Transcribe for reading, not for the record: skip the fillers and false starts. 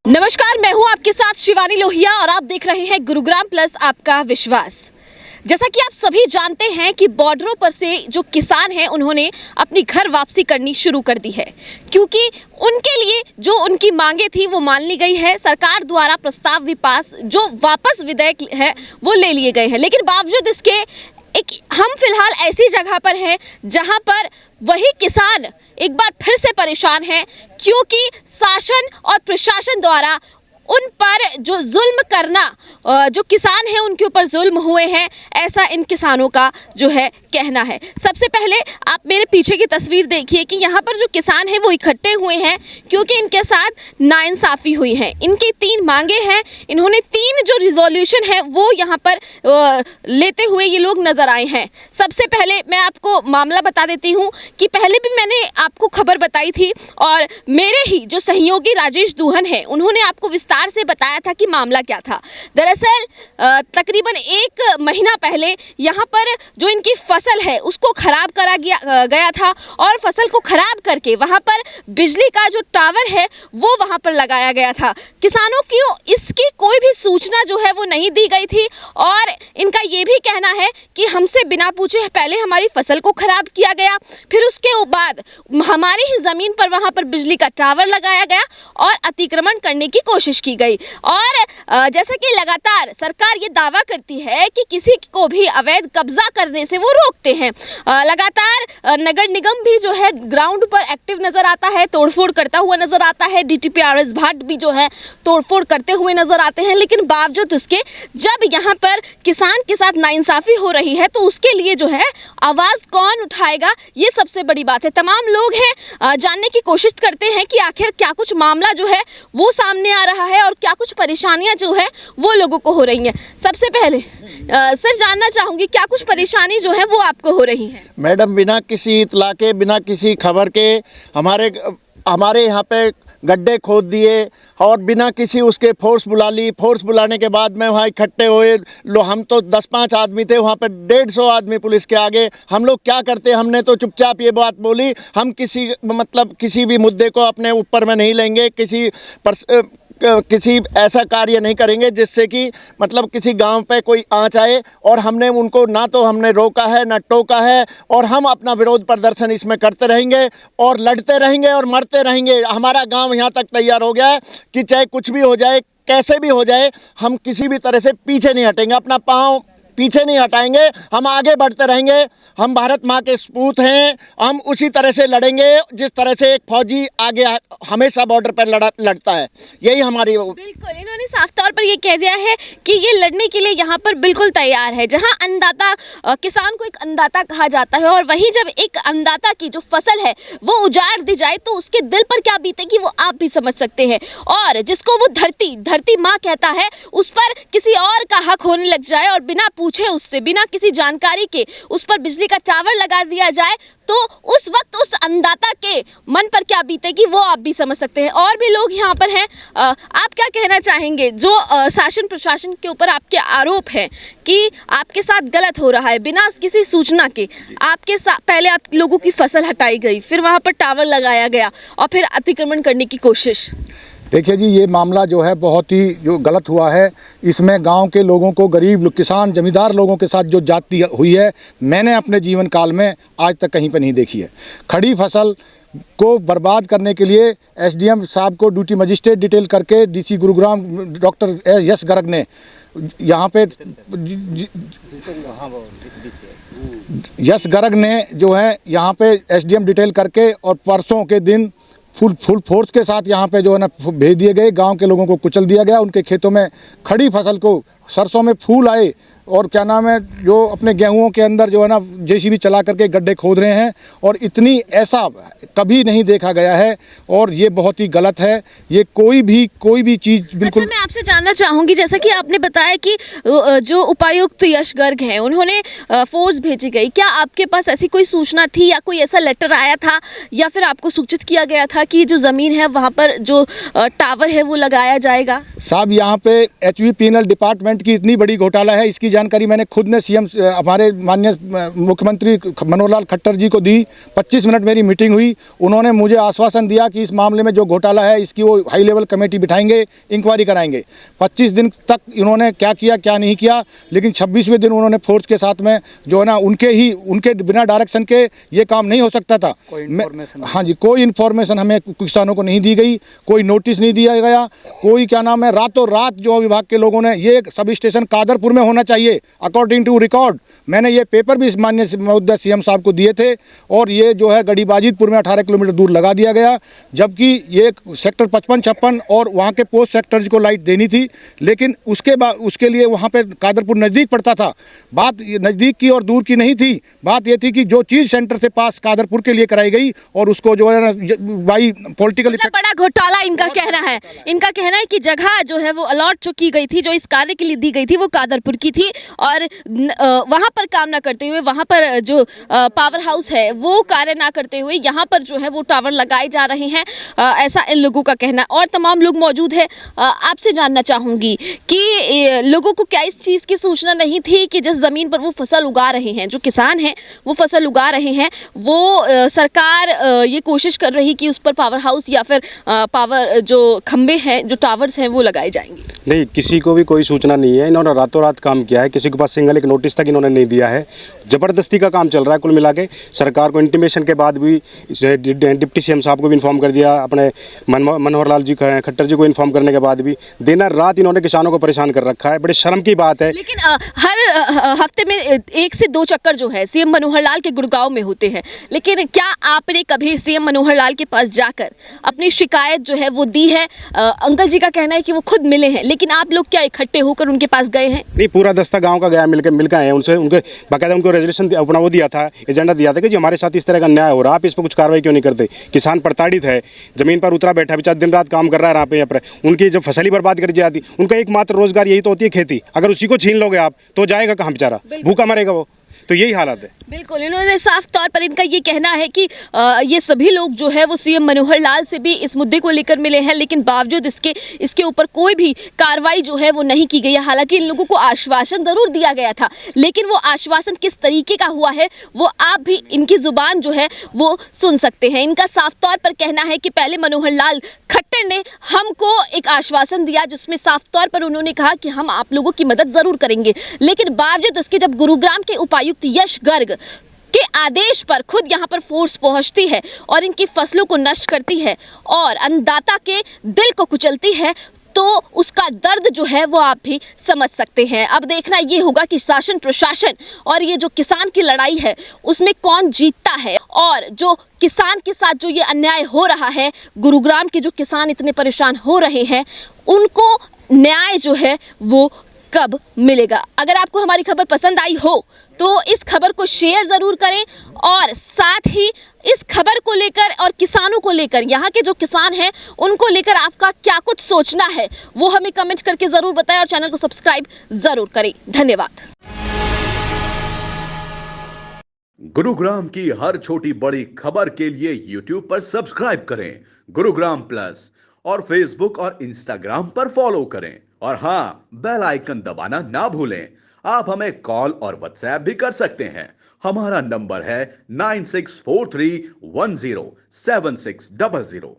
नमस्कार, मैं हूं आपके साथ शिवानी लोहिया और आप देख रहे हैं गुरुग्राम प्लस आपका विश्वास। जैसा कि आप सभी जानते हैं कि बॉर्डरों पर से जो किसान हैं उन्होंने अपनी घर वापसी करनी शुरू कर दी है, क्योंकि उनके लिए जो उनकी मांगे थी वो मान ली गई है। सरकार द्वारा प्रस्ताव भी पास, जो वापस विधेयक है वो ले लिए गए हैं, लेकिन बावजूद इसके हम फिलहाल ऐसी जगह पर हैं जहां पर वही किसान एक बार फिर से परेशान हैं, क्योंकि शासन और प्रशासन द्वारा उन पर जो जुल्म करना, जो किसान हैं उनके ऊपर जुल्म हुए हैं, ऐसा इन किसानों का जो है कहना है। सबसे पहले आप मेरे पीछे की तस्वीर देखिए कि यहाँ पर जो किसान हैं वो इकट्ठे हुए हैं क्योंकि इनके साथ नाइंसाफ़ी हुई है। इनकी 3 मांगे हैं, इन्होंने 3 जो रिजोल्यूशन है वो यहाँ पर लेते हुए ये लोग नज़र आए हैं। सबसे पहले मैं आपको मामला बता देती हूँ कि पहले भी मैंने आपको खबर बताई थी और मेरे ही जो सहयोगी राजेश दूहन है उन्होंने आपको विस्तार से बताया था कि मामला क्या था। दरअसल तकरीबन 1 महीना पहले यहाँ पर जो इनकी फसल है उसको खराब करा गया था और फसल को खराब करके वहाँ पर बिजली का जो टावर है वो वहाँ पर लगाया गया था। किसानों की इसकी कोई भी सूचना जो है वो नहीं दी गई थी और इनका ये भी कहना है कि हमसे बिना पूछे पहले हमारी फसल को खराब किया गया, फिर उसके बाद हमारी ही ज़मीन पर वहाँ पर बिजली का टावर लगाया गया और अतिक्रमण करने की कोशिश की गई। और जैसा कि लगातार सरकार ये दावा करती है कि किसी को भी अवैध कब्जा करने से वो रोकते हैं। लगातार नगर निगम भी जो है ग्राउंड पर एक्टिव नज़र आता है, तोड़फोड़ करता हुआ नज़र आता है। DTPRS भाट भी जो है तोड़फोड़ करते हुए नज़र आते हैं, लेकिन बावजूद उसके जब यहाँ पर किसान के साथ नाइंसाफ़ी हो रही है तो उसके लिए जो है आवाज़ कौन उठाएगा, ये सबसे बड़ी बात है। तमाम लोग हैं जानने की कोशिश करते हैं कि आखिर क्या कुछ मामला जो है वो सामने आ रहा है और क्या कुछ परेशानियां जो है वो लोगों को हो रही हैं। सबसे पहले सर जानना चाहूँगी क्या कुछ परेशानी जो है वो आपको हो रही है? मैडम, बिना किसी इतला के, बिना किसी खबर के हमारे यहाँ पे गड्ढे खोद दिए और बिना किसी उसके फोर्स बुला ली। फोर्स बुलाने के बाद में वहाँ इकट्ठे हुए हम तो 10-5 आदमी थे, वहाँ पे 150 आदमी पुलिस के आगे। हम लोग क्या करते, हमने तो चुपचाप ये बात बोली, हम किसी भी मुद्दे को अपने ऊपर में नहीं लेंगे, किसी ऐसा कार्य नहीं करेंगे जिससे कि किसी गांव पे कोई आँच आए। और हमने उनको ना तो हमने रोका है ना टोका है और हम अपना विरोध प्रदर्शन इसमें करते रहेंगे और लड़ते रहेंगे और मरते रहेंगे। हमारा गांव यहाँ तक तैयार हो गया है कि चाहे कुछ भी हो जाए, कैसे भी हो जाए, हम किसी भी तरह से पीछे नहीं हटेंगे, अपना पाँव पीछे नहीं हटाएंगे, हम आगे बढ़ते रहेंगे। हम भारत माँ के सपूत हैं, हम उसी तरह से लड़ेंगे जिस तरह से एक फौजी आगे हमेशा बॉर्डर पर लड़ता है। यही हमारी बिल्कुल, इन्होंने साफ तौर पर ये कह दिया है कि ये लड़ने के लिए यहाँ पर बिल्कुल तैयार है। जहाँ अन्नदाता, किसान को एक अन्नदाता कहा जाता है और वहीं जब एक अन्नदाता की जो फसल है वो उजाड़ दी जाए तो उसके दिल पर क्या बीतेगी वो आप भी समझ सकते हैं। और जिसको वो धरती माँ कहता है, उस पर किसी और का हक होने लग जाए और बिना पूछे उससे, बिना किसी जानकारी के उस पर बिजली का टावर लगा दिया जाए तो उस वक्त उस अन्नदाता के मन पर क्या बीतेगी वो आप भी समझ सकते हैं। और भी लोग यहाँ पर हैं, आप क्या कहना चाहेंगे? जो शासन प्रशासन के ऊपर आपके आरोप है कि आपके साथ गलत हो रहा है, बिना किसी सूचना के आपके साथ पहले आप लोगों की फसल हटाई गई, फिर वहाँ पर टावर लगाया गया और फिर अतिक्रमण करने की कोशिश। देखिए जी, ये मामला जो है बहुत ही जो गलत हुआ है। इसमें गांव के लोगों को, गरीब किसान जमींदार लोगों के साथ जो जाति हुई है, मैंने अपने जीवन काल में आज तक कहीं पर नहीं देखी है। खड़ी फसल को बर्बाद करने के लिए SDM साहब को ड्यूटी मजिस्ट्रेट डिटेल करके DC गुरुग्राम डॉक्टर यश गर्ग ने यहाँ पे यश गर्ग ने जो है यहाँ पे SDM डिटेल करके और परसों के दिन फुल फोर्स के साथ यहाँ पे जो है ना भेज दिए गए। गांव के लोगों को कुचल दिया गया। उनके खेतों में खड़ी फसल को, सरसों में फूल आए और क्या नाम है, जो अपने गेहूं के अंदर जो है ना JCB चला करके गड्ढे खोद रहे हैं और इतनी ऐसा कभी नहीं देखा गया है और ये बहुत ही गलत है। ये कोई भी चीज़ बिल्कुल। अच्छा, मैं आपसे जानना चाहूँगी, जैसा कि आपने बताया कि जो उपायुक्त यश गर्ग हैं उन्होंने फोर्स भेजी गई, क्या आपके पास ऐसी कोई सूचना थी या कोई ऐसा लेटर आया था या फिर आपको सूचित किया गया था कि जो ज़मीन है वहाँ पर जो टावर है वो लगाया जाएगा? साहब, यहाँ पे HV पीनल डिपार्टमेंट की इतनी बड़ी घोटाला है, इसकी जानकारी मैंने खुद ने सीएम हमारे माननीय मुख्यमंत्री मनोहर लाल खट्टर जी को दी। 25 मिनट मेरी मीटिंग हुई, उन्होंने मुझे आश्वासन दिया कि इस मामले में जो घोटाला है इसकी वो हाई लेवल कमेटी बिठाएंगे, इंक्वायरी कराएंगे। 25 दिन तक इन्होंने क्या किया क्या नहीं किया, लेकिन 26वें दिन उन्होंने फोर्स के साथ में जो है ना उनके बिना डायरेक्शन के ये काम नहीं हो सकता था। हाँ जी, कोई इन्फॉर्मेशन हमें किसानों को नहीं दी गई, कोई नोटिस नहीं दिया गया, कोई क्या नाम है रातों रात जो विभाग के लोगों ने ये सब स्टेशन कादरपुर में होना चाहिए अकॉर्डिंग टू रिकॉर्ड, मैंने ये पेपर भी माननीय महोदय सीएम साहब को दिए थे, और ये जो है गढ़ीबाजितपुर में 18 किलोमीटर दूर लगा दिया गया, जबकि ये सेक्टर 55-56 और वहाँ के पोस्ट सेक्टर्स को लाइट देनी थी, लेकिन उसके लिए वहाँ पे कादरपुर नज़दीक पड़ता था। बात नज़दीक की और दूर की नहीं थी, बात ये थी कि जो चीज़ सेंटर से पास कादरपुर के लिए कराई गई और उसको जो है ना बाई पॉलिटिकल बड़ा घोटाला इनका कहना है। इनका कहना है कि जगह जो है वो अलॉट जो की गई थी, जो इस कार्य के लिए दी गई थी, वो कादरपुर की थी, और वहाँ पर काम ना करते हुए, वहाँ पर जो पावर हाउस है वो कार्य ना करते हुए यहाँ पर जो है वो टावर लगाए जा रहे हैं, ऐसा इन लोगों का कहना। और तमाम लोग मौजूद हैं। आपसे जानना चाहूँगी कि लोगों को क्या इस चीज़ की सूचना नहीं थी कि जिस ज़मीन पर वो फसल उगा रहे हैं, जो किसान हैं वो फसल उगा रहे हैं, वो सरकार ये कोशिश कर रही कि उस पर पावर हाउस या फिर पावर जो खंबे हैं, जो टावर्स हैं, वो लगाए जाएंगे? नहीं, किसी को भी कोई सूचना नहीं है। इन्होंने रातों रात काम किया है, किसी के पास सिंगल एक नोटिस तक इन्होंने नहीं दिया है। ज़बरदस्ती का काम चल रहा है। कुल मिला के सरकार को इंटीमेशन के बाद भी डिप्टी सीएम साहब को भी इन्फॉर्म कर दिया, अपने मनोहर लाल जी खट्टर जी को इन्फॉर्म करने के बाद भी दिन रात इन्होंने किसानों को परेशान कर रखा है। बड़े शर्म की बात है। लेकिन हर हफ्ते में 1 से 2 चक्कर जो है सीएम मनोहर लाल के गुड़गांव में होते हैं, लेकिन क्या आपने कभी सीएम मनोहर लाल के पास जाकर अपनी शिकायत जो है वो दी है? अंकल जी का कहना है कि वो खुद मिले हैं, लेकिन आप लोग क्या इकट्ठे होकर उनके पास गए हैं? नहीं, पूरा दस्ता गांव का गया, मिलकर आए उनसे, उनके बाकायदा उनको रेजोल्यूशन अपना वो दिया था, एजेंडा दिया था कि जी हमारे साथ इस तरह का अन्याय हो रहा है, आप इस पर कुछ कार्रवाई क्यों नहीं करते? किसान प्रताड़ित है, जमीन पर उतरा बैठा, बेचारा दिन रात काम कर रहा है यहाँ पे, उनकी जब फसल ही बर्बाद कर जाती, उनका एकमात्र रोजगार यही तो होती है खेती। अगर उसी को छीन लोगे आप तो जाएगा कहाँ बेचारा, भूखा मरेगा वो। तो यही हालत है। बिल्कुल, इन्होंने साफ तौर पर इनका ये कहना है कि ये सभी लोग जो है वो सीएम मनोहर लाल से भी इस मुद्दे को लेकर मिले हैं, लेकिन बावजूद इसके ऊपर कोई भी कार्रवाई जो है वो नहीं की गई है। हालांकि इन लोगों को आश्वासन जरूर दिया गया था, लेकिन वो आश्वासन किस तरीके का हुआ है वो आप भी इनकी जुबान जो है वो सुन सकते हैं। इनका साफ तौर पर कहना है कि पहले मनोहर लाल खट्टर ने हमको एक आश्वासन दिया, जिसमें साफ तौर पर उन्होंने कहा कि हम आप लोगों की मदद जरूर करेंगे, लेकिन बावजूद उसके जब गुरुग्राम के उपायुक्त यश गर्ग के आदेश पर खुद यहाँ पर फोर्स पहुँचती है और इनकी फसलों को नष्ट करती है और अन्नदाता के दिल को कुचलती है, तो उसका दर्द जो है वो आप भी समझ सकते हैं। अब देखना ये होगा कि शासन प्रशासन और ये जो किसान की लड़ाई है उसमें कौन जीतता है, और जो किसान के साथ जो ये अन्याय हो रहा है, गुरुग्राम के जो किसान इतने परेशान हो रहे हैं, उनको न्याय जो है वो कब मिलेगा। अगर आपको हमारी खबर पसंद आई हो तो इस खबर को शेयर ज़रूर करें, और साथ ही इस खबर को लेकर और किसानों को लेकर, यहाँ के जो किसान हैं उनको लेकर आपका क्या कुछ सोचना है वो हमें कमेंट करके ज़रूर बताएं, और चैनल को सब्सक्राइब ज़रूर करें। धन्यवाद। गुरुग्राम की हर छोटी बड़ी खबर के लिए YouTube पर सब्सक्राइब करें गुरुग्राम प्लस, और Facebook और Instagram पर फॉलो करें, और हाँ, बेल आइकन दबाना ना भूलें। आप हमें कॉल और व्हाट्सएप भी कर सकते हैं। हमारा नंबर है 9643107600।